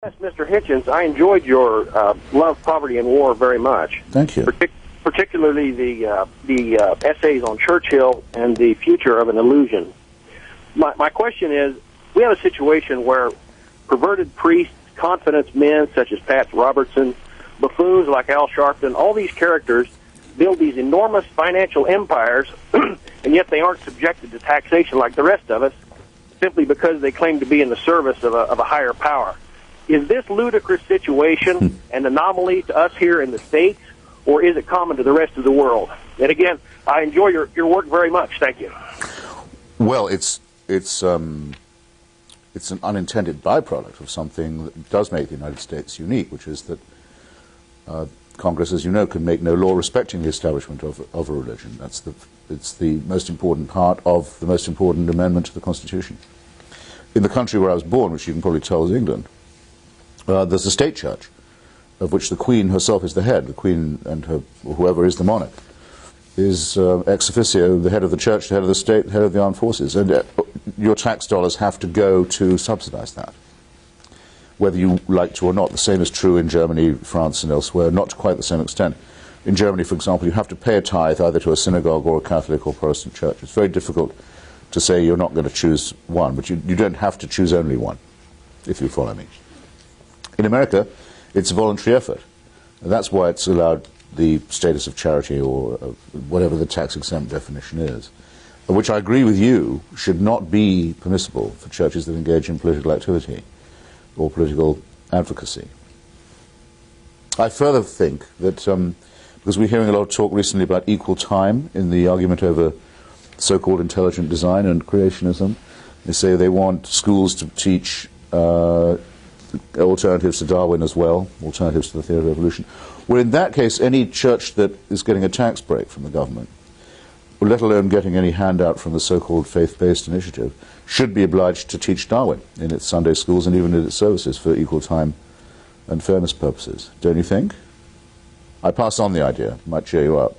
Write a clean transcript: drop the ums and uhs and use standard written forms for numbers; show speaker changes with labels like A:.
A: Yes, Mr. Hitchens, I enjoyed your Love, Poverty, and War very much.
B: Thank you.
A: Particularly the essays on Churchill and the future of an illusion. My question is, we have a situation where perverted priests, confidence men such as Pat Robertson, buffoons like Al Sharpton, all these characters build these enormous financial empires, and yet they aren't subjected to taxation like the rest of us, simply because they claim to be in the service of a higher power. Is this ludicrous situation an anomaly to us here in the States, or is it common to the rest of the world? And again, I enjoy your work very much. Thank you.
B: Well, it's an unintended byproduct of something that does make the United States unique, which is that Congress, as you know, can make no law respecting the establishment of a religion. It's the most important part of the most important amendment to the Constitution. In the country where I was born, which you can probably tell is England, there's a state church, of which the Queen herself is the head. The Queen and whoever is the monarch is ex officio the head of the church, the head of the state, the head of the armed forces. And your tax dollars have to go to subsidize that, whether you like to or not. The same is true in Germany, France, and elsewhere, not to quite the same extent. In Germany, for example, you have to pay a tithe either to a synagogue or a Catholic or Protestant church. It's very difficult to say you're not going to choose one, but you don't have to choose only one, if you follow me. In America, it's a voluntary effort. And that's why it's allowed the status of charity, or whatever the tax-exempt definition is, which I agree with you should not be permissible for churches that engage in political activity or political advocacy. I further think that, because we're hearing a lot of talk recently about equal time in the argument over so-called intelligent design and creationism, they say they want schools to teach alternatives to Darwin as well, alternatives to the theory of evolution. Well, in that case, any church that is getting a tax break from the government, let alone getting any handout from the so-called faith-based initiative, should be obliged to teach Darwin in its Sunday schools and even in its services for equal time and fairness purposes. Don't you think? I pass on the idea. Might cheer you up.